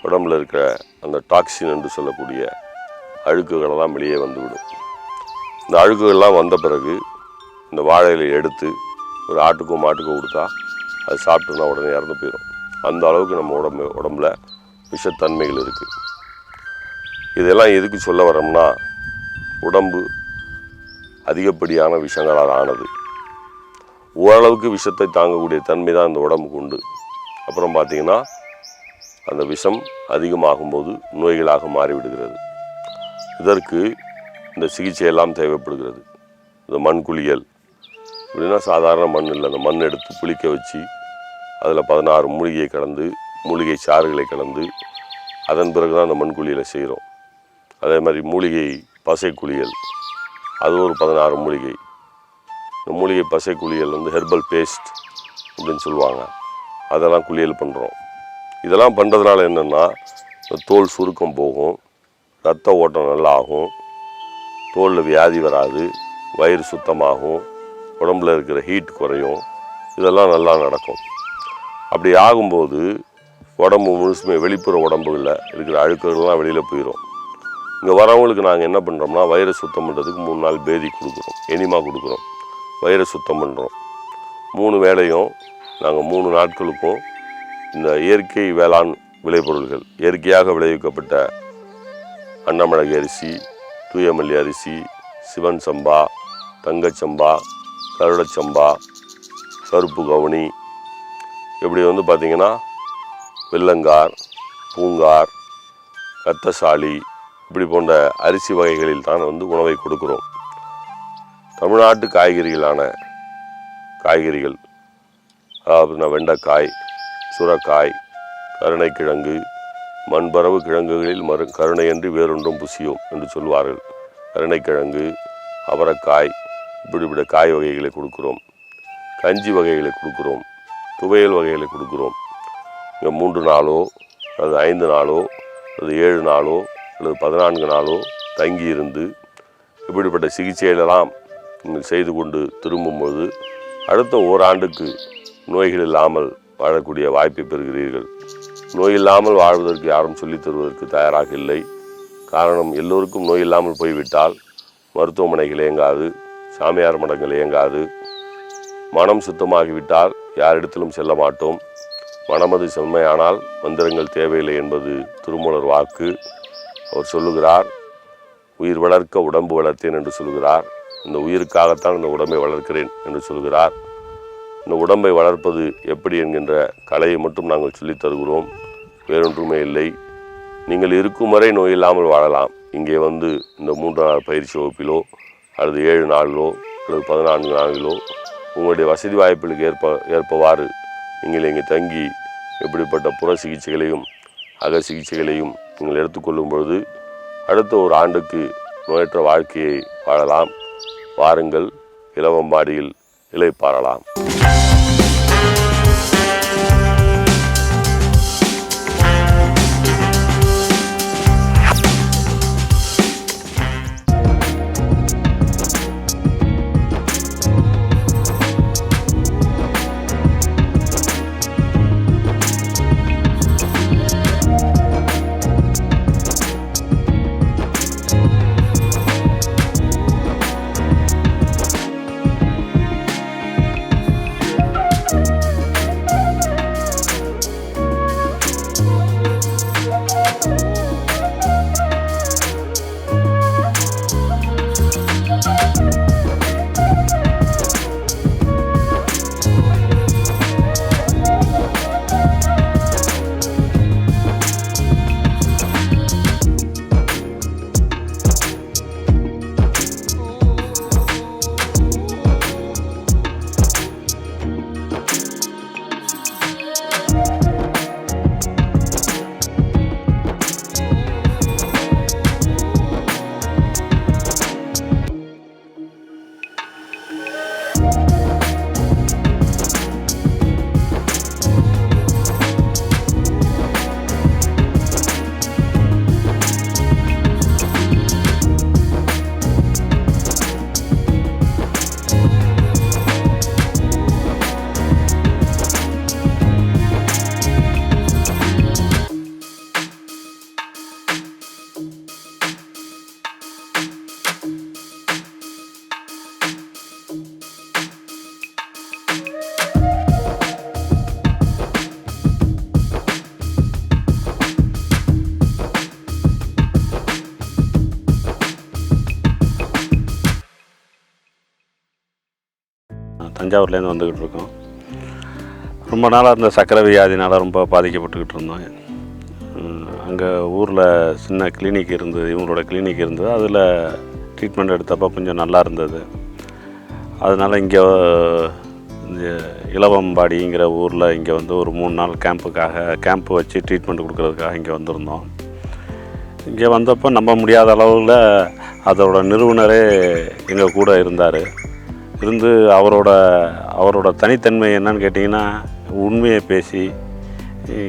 உடம்புல இருக்கிற அந்த டாக்ஸின் என்று சொல்லக்கூடிய அழுக்குகளெல்லாம் வெளியே வந்துவிடும். இந்த அழுக்குகள்லாம் வந்த பிறகு இந்த வாழை இலையை எடுத்து ஒரு ஆட்டுக்கோ மாட்டுக்கோ கொடுத்தா அது சாப்பிட்டோன்னா உடனே இறந்து போயிடும். அந்த அளவுக்கு நம்ம உடம்புல விஷத்தன்மைகள் இருக்குது. இதெல்லாம் எதுக்கு சொல்ல வரோம்னா, உடம்பு அதிகப்படியான விஷங்களால் ஆனது. ஓரளவுக்கு விஷத்தை தாங்கக்கூடிய தன்மை தான் இந்த உடம்புக்கு உண்டு. அப்புறம் பார்த்திங்கன்னா அந்த விஷம் அதிகமாகும்போது நோய்களாக மாறிவிடுகிறது. இதற்கு இந்த சிகிச்சையெல்லாம் தேவைப்படுகிறது. இந்த மண் குளியல் அப்படின்னா சாதாரண மண் இல்லை, அந்த மண் எடுத்து புளிக்க வச்சு அதில் 16 மூலிகை கலந்து, மூலிகை சாறுகளை கலந்து அதன் பிறகு தான் அந்த மண் குளியலை செய்கிறோம். அதே மாதிரி மூலிகை பசை குளியல், அது ஒரு 16 மூலிகை. இந்த மூலிகை பசை குளியல் ஹெர்பல் பேஸ்ட் அப்படின்னு சொல்லுவாங்க. அதெல்லாம் குளியல் பண்ணுறோம். இதெல்லாம் பண்ணுறதுனால என்னென்னா தோல் சுருக்கம் போகும், ரத்த ஓட்டம் நல்லா ஆகும், தோலில் வியாதி வராது, வயிறு சுத்தமாகும், உடம்பில் இருக்கிற ஹீட் குறையும். இதெல்லாம் நல்லா நடக்கும். அப்படி ஆகும்போது உடம்பு முழுசுமே வெளிப்புற உடம்புகளில் இருக்கிற அழுக்குகள்லாம் வெளியில் போயிடும். இங்கே வரவங்களுக்கு நாங்கள் என்ன பண்ணுறோம்னா வயிறை சுத்தம் பண்ணுறதுக்கு 3 நாள் பேதி கொடுக்குறோம், எனிமா கொடுக்குறோம், வயிறை சுத்தம் பண்ணுறோம். 3 வேளையும் நாங்கள் 3 நாட்களுக்கும் இந்த இயற்கை வேளாண் விளைபொருள்கள், இயற்கையாக விளைவிக்கப்பட்ட அன்னமிளகு அரிசி, தூயமல்லி அரிசி, சிவன் சம்பா, தங்கச்சம்பா, கருடச்சம்பா, கருப்பு கவுனி, இப்படி பார்த்திங்கன்னா வெள்ளங்கார், பூங்கார், ரத்தசாலி, இப்படி போன்ற அரிசி வகைகளில் தான் உணவை கொடுக்குறோம். தமிழ்நாட்டு காய்கறிகள் அதாவது வெண்டைக்காய், சுரைக்காய், கருணைக்கிழங்கு, மண்பரவு கிழங்குகளில் கருணையன்றி வேறொன்றும் புசியோம் என்று சொல்வார்கள். கருணைக்கிழங்கு, அவரைக்காய், இப்படிப்பட்ட காய் வகைகளை கொடுக்குறோம். கஞ்சி வகைகளை கொடுக்குறோம், துவையல் வகைகளை கொடுக்குறோம். இங்கே 3 நாளோ அல்லது 5 நாளோ அல்லது 7 நாளோ அல்லது 14 நாளோ தங்கி இருந்து இப்படிப்பட்ட சிகிச்சைகளெல்லாம் நீங்கள் செய்து கொண்டு திரும்பும்போது அடுத்த ஓராண்டுக்கு நோய்கள் இல்லாமல் வாழக்கூடிய வாய்ப்பை பெறுகிறீர்கள். நோய் இல்லாமல் வாழ்வதற்கு யாரும் சொல்லித் தருவதற்கு தயாராக இல்லை. காரணம், எல்லோருக்கும் நோய் இல்லாமல் போய்விட்டால் மருத்துவமனைகள் இயங்காது, சாமியார் மடங்கள் இயங்காது. மனம் சுத்தமாகிவிட்டால் யாரிடத்திலும் செல்ல மாட்டோம். மனமது செம்மையானால் மந்திரங்கள் தேவையில்லை என்பது திருமூலர் வாக்கு. அவர் சொல்லுகிறார், உயிர் வளர்க்க உடம்பு வளர்த்தேன் என்று சொல்கிறார். இந்த உயிருக்காகத்தான் இந்த உடம்பை வளர்க்கிறேன் என்று சொல்கிறார். இந்த உடம்பை வளர்ப்பது எப்படி என்கின்ற கலையை மட்டும் நாங்கள் சொல்லித் தருகிறோம், வேறொன்றுமே இல்லை. நீங்கள் இருக்கும் வரை நோய் இல்லாமல் வாழலாம். இங்கே இந்த 3 நாள் பயிற்சி வகுப்பிலோ அல்லது 7 நாளிலோ அல்லது 14 நாளிலோ உங்களுடைய வசதி வாய்ப்புகளுக்கு ஏற்பவாறு நீங்கள் இங்கே தங்கி எப்படிப்பட்ட புற சிகிச்சைகளையும் அக சிகிச்சைகளையும் நீங்கள் எடுத்துக்கொள்ளும் பொழுது அடுத்த ஒரு ஆண்டுக்கு நோயற்ற வாழ்க்கையை வாழலாம். வாருங்கள், இலவம்பாடியில் இளைப்பாறலாம். தஞ்சாவூர்லேருந்து வந்துக்கிட்டு இருக்கோம். ரொம்ப நாளாக இந்த சக்கரை வியாதினால் ரொம்ப பாதிக்கப்பட்டுக்கிட்டு இருந்தோம். அங்கே ஊரில் சின்ன கிளினிக் இருந்தது, இவங்களோட கிளினிக் இருந்தது. அதில் ட்ரீட்மெண்ட் எடுத்தப்போ கொஞ்சம் நல்லா இருந்தது. அதனால் இங்கே இந்த இளவம்பாடிங்கிற ஊரில் இங்கே வந்து ஒரு 3 நாள் கேம்ப்பு வச்சு ட்ரீட்மெண்ட் கொடுக்குறதுக்காக இங்கே வந்திருந்தோம். இங்கே வந்தப்போ நம்ப முடியாத அளவில் அதோட நிறுவனரே எங்கள் கூட இருந்தார். இருந்து அவரோட தனித்தன்மை என்னன்னு கேட்டிங்கன்னா, உண்மையை பேசி,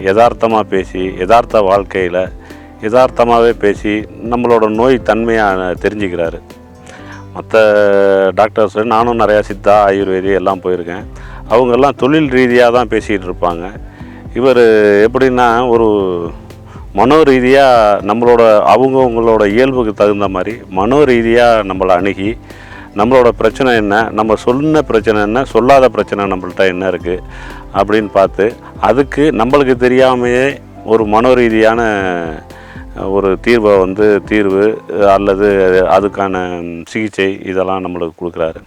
யதார்த்தமாக பேசி, யதார்த்த வாழ்க்கையில் யதார்த்தமாகவே பேசி நம்மளோட நோய் தன்மையாக தெரிஞ்சுக்கிறாரு. மற்ற டாக்டர்ஸ், நானும் நிறையா சித்தா, ஆயுர்வேதி எல்லாம் போயிருக்கேன். அவங்கெல்லாம் தொழில் ரீதியாக தான் பேசிகிட்டு இருப்பாங்க. இவர் எப்படின்னா, ஒரு மனோ ரீதியாக அவங்களோட இயல்புக்கு தகுந்த மாதிரி மனோ ரீதியாக நம்மளை அணுகி, நம்மளோட பிரச்சனை என்ன, நம்ம சொன்ன பிரச்சனை என்ன, சொல்லாத பிரச்சனை நம்மள்ட்ட என்ன இருக்குது அப்படின்னு பார்த்து, அதுக்கு நம்மளுக்கு தெரியாமையே ஒரு மனோ ரீதியான ஒரு தீர்வு அல்லது அதுக்கான சிகிச்சை இதெல்லாம் நம்மளுக்கு கொடுக்குறாரு.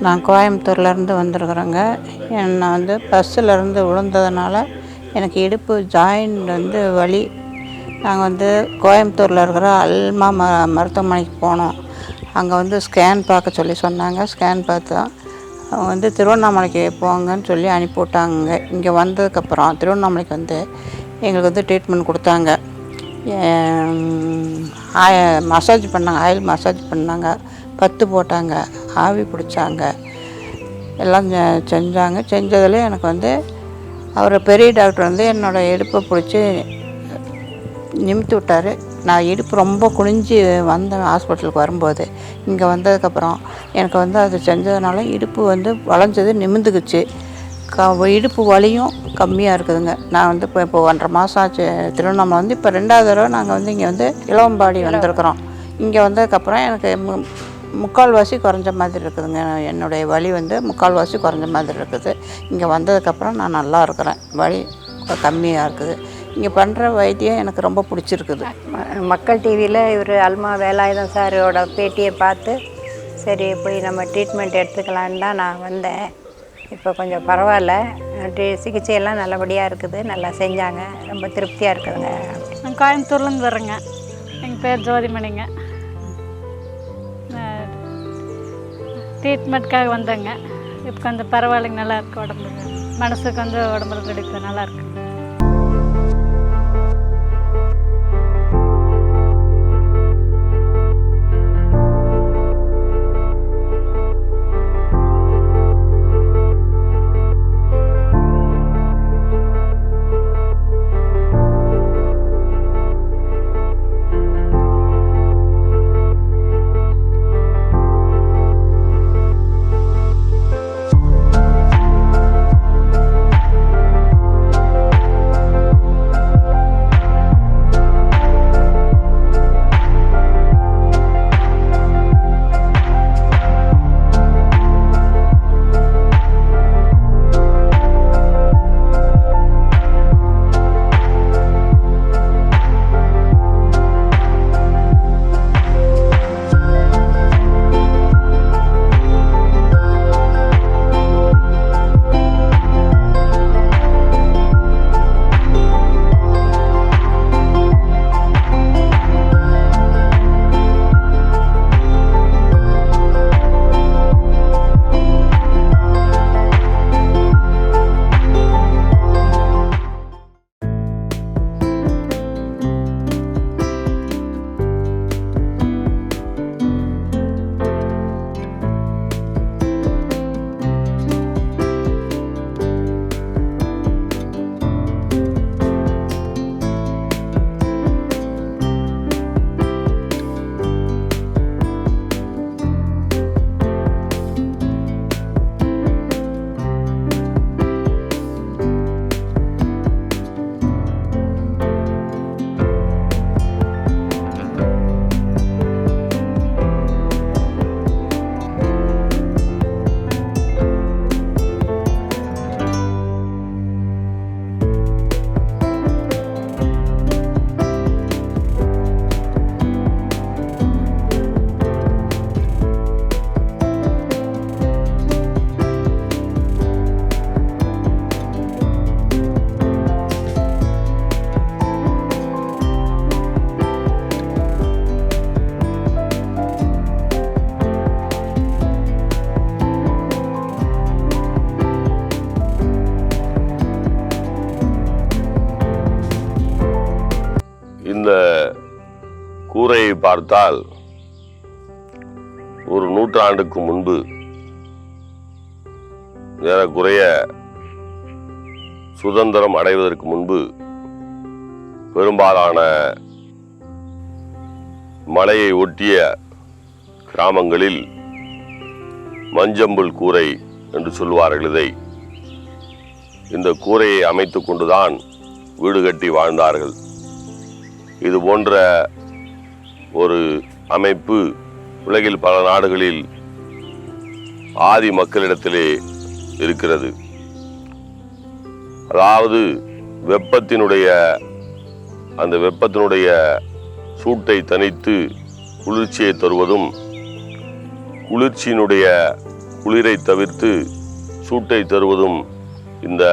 நான் கோயம்புத்தூர்லேருந்து வந்திருக்குறேங்க. நான் வந்து பஸ்ஸிலேருந்து விழுந்ததுனால எனக்கு இடுப்பு ஜாயிண்ட் வந்து வலி. நாங்கள் வந்து கோயம்புத்தூரில் இருக்கிற அல்மா மருத்துவமனைக்கு போனோம். அங்கே வந்து ஸ்கேன் பார்க்க சொல்லி சொன்னாங்க. ஸ்கேன் பார்த்தோம். அவங்க வந்து திருவண்ணாமலைக்கு போங்கன்னு சொல்லி அனுப்பிவிட்டாங்க. இங்கே வந்ததுக்கப்புறம் திருவண்ணாமலைக்கு வந்து எங்களுக்கு வந்து ட்ரீட்மெண்ட் கொடுத்தாங்க. மசாஜ் பண்ணாங்க, ஆயில் மசாஜ் பண்ணாங்க, பத்து போட்டாங்க, ஆவி பிடிச்சாங்க, எல்லாம் செஞ்சாங்க. செஞ்சதில் எனக்கு வந்து அவர் பெரிய டாக்டர் வந்து என்னோடய இடுப்பை பிடிச்சி நிமித்தி விட்டார். நான் இடுப்பு ரொம்ப குனிஞ்சு வந்தேன் ஹாஸ்பிட்டலுக்கு வரும்போது. இங்கே வந்ததுக்கப்புறம் எனக்கு வந்து அது செஞ்சதுனால இடுப்பு வந்து வளைஞ்சது நிமிந்துக்குச்சு. இடுப்பு வலியும் கம்மியாக இருக்குதுங்க. நான் வந்து இப்போ 1.5 மாதம் ஆச்சு திருவண்ணாமலை வந்து. இப்போ 2வது தடவை நாங்கள் வந்து இங்கே வந்து இளவம்பாடி வந்திருக்கிறோம். இங்கே வந்ததுக்கப்புறம் எனக்கு முக்கால்வாசி குறைஞ்ச மாதிரி இருக்குதுங்க. என்னுடைய வலி வந்து முக்கால்வாசி குறைஞ்ச மாதிரி இருக்குது. இங்கே வந்ததுக்கப்புறம் நான் நல்லா இருக்கிறேன். வலி கம்மியாக இருக்குது. இங்கே பண்ணுற வைத்தியம் எனக்கு ரொம்ப பிடிச்சிருக்குது. மக்கள் டிவியில் இவர் அல்மா வேலாயுதம் சாரோட பேட்டியை பார்த்து சரி போய் நம்ம ட்ரீட்மெண்ட் எடுத்துக்கலான்னு தான் நான் வந்தேன். இப்போ கொஞ்சம் பரவாயில்ல, சிகிச்சையெல்லாம் நல்லபடியாக இருக்குது, நல்லா செஞ்சாங்க, ரொம்ப திருப்தியாக இருக்குதுங்க. நான் கோயம்புத்தூர்லேருந்து வர்றேங்க. எங்கள் பேர் ஜோதிமணிங்க. ட்ரீட்மெண்ட்காக வந்தேங்க. இப்போ கொஞ்சம் பரவாயில்லைங்க, நல்லா இருக்குது உடம்பு, மனசுக்கு வந்து உடம்புல கிடைக்கும், நல்லா இருக்குது. இந்த கூரையை பார்த்தால் ஒரு நூற்றாண்டுக்கு முன்பு ஏறக்குறைய சுதந்திரம் அடைவதற்கு முன்பு பெரும்பாலான மலையை ஒட்டிய கிராமங்களில் மஞ்சம்புல் கூரை என்று சொல்வார்கள். இதை இந்த கூரையை அமைத்து கொண்டுதான் வீடு கட்டி வாழ்ந்தார்கள். இது போன்ற ஒரு அமைப்பு உலகில் பல நாடுகளில் ஆதி மக்களிடத்திலே இருக்கிறது. அதாவது அந்த வெப்பத்தினுடைய சூட்டை தணித்து குளிர்ச்சியை தருவதும், குளிர்ச்சியினுடைய குளிரை தவிர்த்து சூட்டை தருவதும் இந்த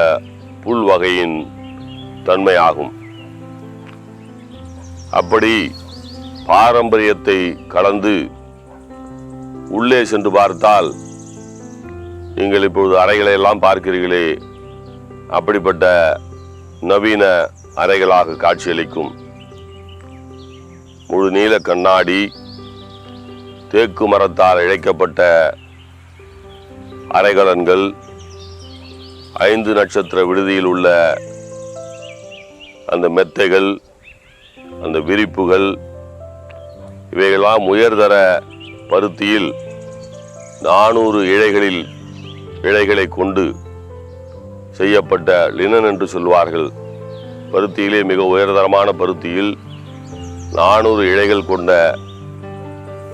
புல் வகையின் தன்மையாகும். அப்படி பாரம்பரியத்தை கலந்து உள்ளே சென்று பார்த்தால், நீங்கள் இப்பொழுது அறைகளை எல்லாம் பார்க்கிறீர்களே, அப்படிப்பட்ட நவீன அறைகளாக காட்சியளிக்கும். முழு நீல கண்ணாடி, தேக்கு மரத்தால் இழைக்கப்பட்ட அறைகலன்கள், 5 நட்சத்திர விடுதியில் உள்ள அந்த மெத்தைகள், அந்த விரிப்புகள், இவைகளெல்லாம் உயர்தர பருத்தியில் 400 இழைகளை கொண்டு செய்யப்பட்ட லினன் என்று சொல்வார்கள். பருத்தியிலே மிக உயர்தரமான பருத்தியில் 400 இழைகள் கொண்ட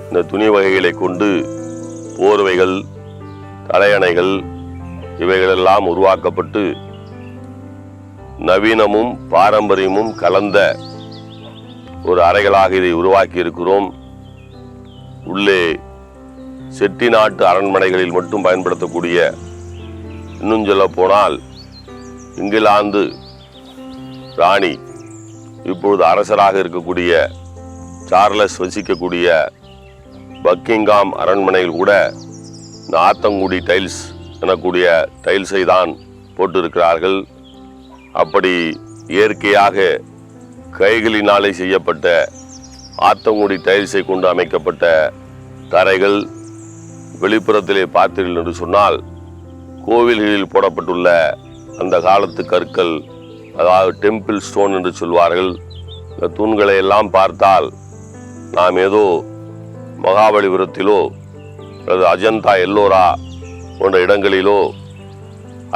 இந்த துணி வகைகளை கொண்டு போர்வைகள், தலையணைகள் இவைகளெல்லாம் உருவாக்கப்பட்டு நவீனமும் பாரம்பரியமும் கலந்த ஒரு அறைகளாக இதை உருவாக்கி இருக்கிறோம். உள்ளே செட்டிநாட்டு அரண்மனைகளில் மட்டும் பயன்படுத்தக்கூடிய, இன்னும் சொல்ல போனால் இங்கிலாந்து ராணி இப்பொழுது அரசராக இருக்கக்கூடிய சார்லஸ் வசிக்கக்கூடிய பக்கிங்காம் அரண்மனையில் கூட இந்த ஆத்தங்குடி டைல்ஸ் எனக்கூடிய டைல்ஸை தான் போட்டிருக்கிறார்கள். அப்படி இயற்கையாக கைகளினாலே செய்யப்பட்ட ஆத்தங்குடி டைல்ஸை கொண்டு அமைக்கப்பட்ட தரைகள். வெளிப்புறத்திலே பார்த்தீர்கள் என்று சொன்னால் கோவில்களில் போடப்பட்டுள்ள அந்த காலத்து கற்கள், அதாவது டெம்பிள் ஸ்டோன் என்று சொல்வார்கள். இந்த தூண்களை எல்லாம் பார்த்தால் நாம் ஏதோ மகாபலிபுரத்திலோ அல்லது அஜந்தா எல்லோரா போன்ற இடங்களிலோ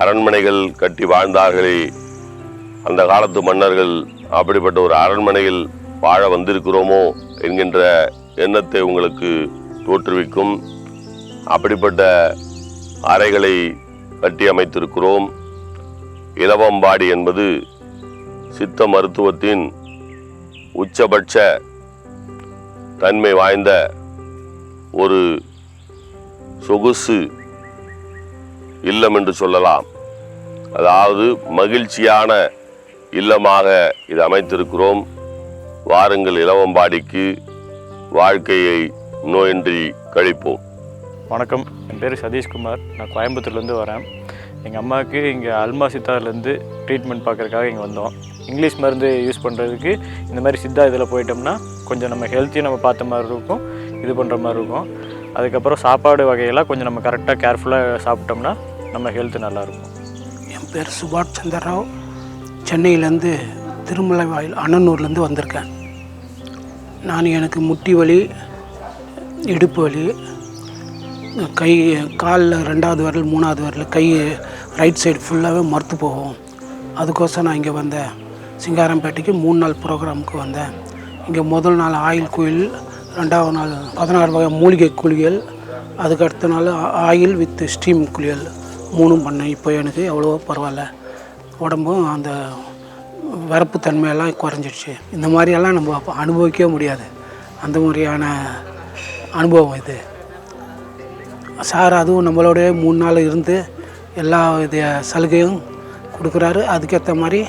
அரண்மனைகள் கட்டி வாழ்ந்தார்களே, அந்த காலத்து மன்னர்கள் அப்படிப்பட்ட ஒரு அரண்மனையில் வாழ வந்திருக்கிறோமோ என்கின்ற எண்ணத்தை உங்களுக்கு தோற்றுவிக்கும். அப்படிப்பட்ட அறைகளை கட்டி அமைத்திருக்கிறோம். இலவம்பாடி என்பது சித்த மருத்துவத்தின் உச்சபட்ச தன்மை வாய்ந்த ஒரு சொகுசு இல்லம் என்று சொல்லலாம். அதாவது மகிழ்ச்சியான இல்லமாக இது அமைத்திருக்கிறோம். வாருங்கள் இலவம்பாடிக்கு, வாழ்க்கையை நோயின்றி கழிப்போம். வணக்கம், என் பேர் சதீஷ்குமார். நான் கோயம்புத்தூர்லேருந்து வரேன். எங்கள் அம்மாவுக்கு இங்கே அல்மா சித்தார்லேருந்து ட்ரீட்மெண்ட் பார்க்குறதுக்காக இங்கே வந்தோம். இங்கிலீஷ் மருந்து யூஸ் பண்ணுறதுக்கு இந்த மாதிரி சித்தா இதில் போயிட்டோம்னா கொஞ்சம் நம்ம ஹெல்த்தையும் நம்ம பார்த்த மாதிரி இருக்கும், இது பண்ணுற மாதிரி இருக்கும். அதுக்கப்புறம் சாப்பாடு வகையெல்லாம் கொஞ்சம் நம்ம கரெக்டாக கேர்ஃபுல்லாக சாப்பிட்டோம்னா நம்ம ஹெல்த்து நல்லாயிருக்கும். என் பேர் சுபாஷ் சந்திரராவ். சென்னையிலேருந்து திருமலை வாயில் அண்ணனூர்லேருந்து வந்திருக்கேன். எனக்கு முட்டி வலி, இடுப்பு வலி, கை காலில் 2வது விரல் 3வது விரல், கை ரைட் சைடு ஃபுல்லாகவே மறுத்து போகும். அதுக்கோசரம் நான் இங்கே வந்தேன். சிங்காரம்பேட்டைக்கு 3 நாள் ப்ரோக்ராமுக்கு வந்தேன். இங்கே முதல் நாள் ஆயில் குளியல், 2வது நாள் 16 வகை மூலிகை குளியல், அதுக்கு அடுத்த நாள் ஆயில் வித் ஸ்டீம் குளியல் 3ம் பண்ணேன். இப்போ எனக்கு எவ்வளவோ பரவாயில்ல. உடம்பும் அந்த வரப்பு தன்மையெல்லாம் குறைஞ்சிடுச்சு. இந்த மாதிரியெல்லாம் நம்ம அனுபவிக்கவே முடியாது. அந்த மாதிரியான அனுபவம் இது. சார் அதுவும் நம்மளோட 3 நாள் இருந்து எல்லா இது சலுகையும் கொடுக்குறாரு. அதுக்கேற்ற மாதிரி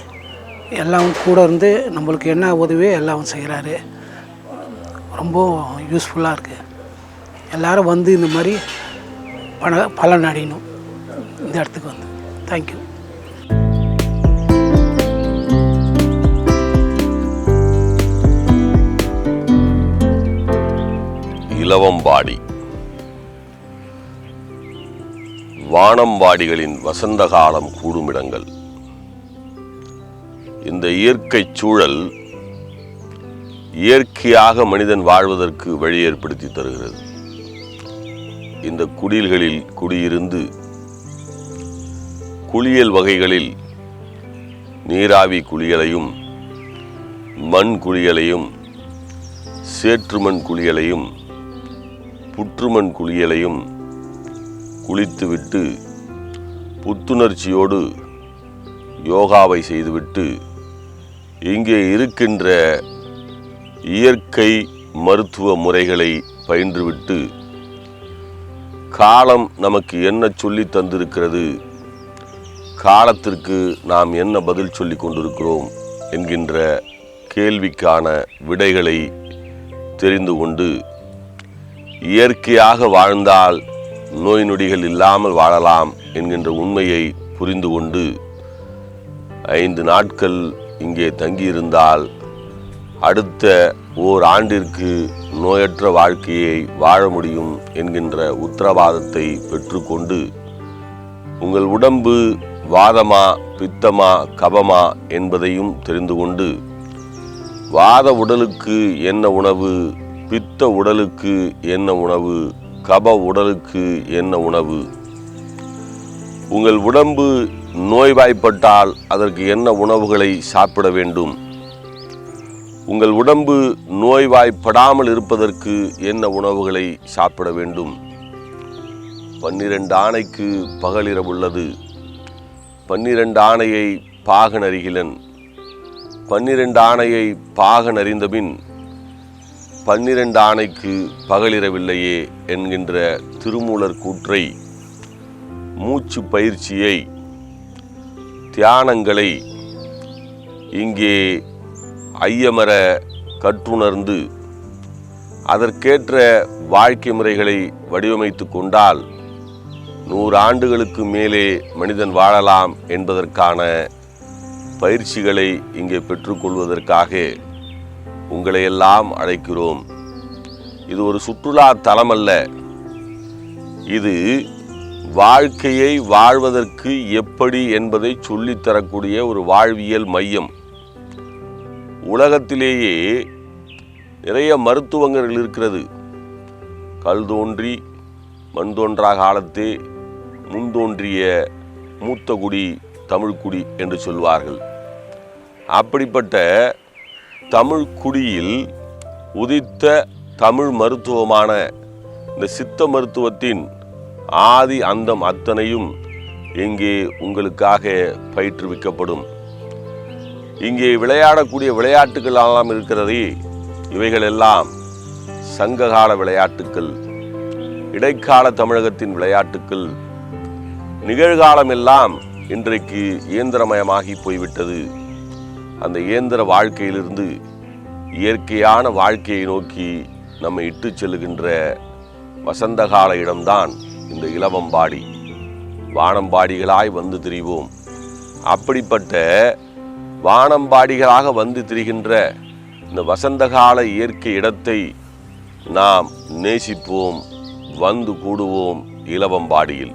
எல்லாம் கூட இருந்து நம்மளுக்கு என்ன உதவியோ எல்லாம் செய்கிறாரு. ரொம்ப யூஸ்ஃபுல்லாக இருக்குது. எல்லோரும் வந்து இந்த மாதிரி பலன் அடையணும் இந்த இடத்துக்கு வந்து. தேங்க்யூ. இலவம்பாடி வானம்பாடிகளின் வசந்த காலம் கூடுமிடங்கள். இந்த இயற்கை சூழல் இயற்கையாக மனிதன் வாழ்வதற்கு வழி ஏற்படுத்தி தருகிறது. இந்த குடில்களில் குடியிருந்து குளியல் வகைகளில் நீராவி குளியலையும், மண் குளியலையும், சேற்றுமண் குளியலையும், புற்றுமண் குளியலையும் குளித்துவிட்டு புத்துணர்ச்சியோடு யோகாவை செய்துவிட்டு இங்கே இருக்கின்ற இயற்கை மருத்துவ முறைகளை பயின்றுவிட்டு காலம் நமக்கு என்ன சொல்லி தந்திருக்கிறது, காலத்திற்கு நாம் என்ன பதில் சொல்லி கொண்டிருக்கிறோம் என்கின்ற கேள்விக்கான விடைகளை தெரிந்து கொண்டு இயற்கையாக வாழ்ந்தால் நோய் நொடிகள் இல்லாமல் வாழலாம் என்கின்ற உண்மையை புரிந்து கொண்டு 5 நாட்கள் இங்கே தங்கியிருந்தால் அடுத்த ஓராண்டிற்கு நோயற்ற வாழ்க்கையை வாழ முடியும் என்கின்ற உத்தரவாதத்தை பெற்றுக்கொண்டு உங்கள் உடம்பு வாதமா பித்தமா கபமா என்பதையும் தெரிந்து கொண்டு வாத உடலுக்கு என்ன உணவு, பித்த உடலுக்கு என்ன உணவு, கப உடலுக்கு என்ன உணவு, உங்கள் உடம்பு நோய்வாய்ப்பட்டால் அதற்கு என்ன உணவுகளை சாப்பிட வேண்டும், உங்கள் உடம்பு நோய்வாய்ப்படாமல் இருப்பதற்கு என்ன உணவுகளை சாப்பிட வேண்டும்? 12 ஆணைக்கு பகலிரவுள்ளது. 12 ஆணையை பாகன் அறிகிலன். 12 ஆணையை பாகன் அறிந்தபின் 12 ஆணைக்கு பகலிரவில்லையே என்கின்ற திருமூலர் கூற்றை, மூச்சு பயிற்சியை, தியானங்களை இங்கே ஐயமர கற்றுணர்ந்து அதற்கேற்ற வாழ்க்கை முறைகளை வடிவமைத்து கொண்டால் 100 ஆண்டுகளுக்கு மேலே மனிதன் வாழலாம் என்பதற்கான பயிற்சிகளை இங்கே பெற்றுக்கொள்வதற்காக உங்களை எல்லாம் அழைக்கிறோம். இது ஒரு சுற்றுலா தலமல்ல. இது வாழ்க்கையை வாழ்வதற்கு எப்படி என்பதை சொல்லித்தரக்கூடிய ஒரு வாழ்வியல் மையம். உலகத்திலேயே நிறைய மருத்துவங்கள் இருக்கிறது. கல் தோன்றி மண் தோன்றா காலத்தே முன்தோன்றிய மூத்த குடி தமிழ்குடி என்று சொல்வார்கள். அப்படிப்பட்ட தமிழ் குடியில் உதித்த தமிழ் மருத்துவமான இந்த சித்த மருத்துவத்தின் ஆதி அந்தம் அத்தனையும் இங்கே உங்களுக்காக பயிற்றுவிக்கப்படும். இங்கே விளையாடக்கூடிய விளையாட்டுகள் எல்லாம் இருக்கிறதே, இவைகளெல்லாம் சங்ககால விளையாட்டுக்கள், இடைக்கால தமிழகத்தின் விளையாட்டுக்கள். நிகழ்காலம் எல்லாம் இன்றைக்கு இயந்திரமயமாகி போய்விட்டது. அந்த இயந்திர வாழ்க்கையிலிருந்து இயற்கையான வாழ்க்கையை நோக்கி நம்மை இட்டு செல்லுகின்ற வசந்தகால இடம்தான் இந்த இலவம்பாடி. வானம்பாடிகளாய் வந்து திரிவோம். அப்படிப்பட்ட வானம்பாடிகளாக வந்து திரிகின்ற இந்த வசந்தகால இயற்கை இடத்தை நாம் நேசிப்போம். வந்து கூடுவோம் இலவம்பாடியில்.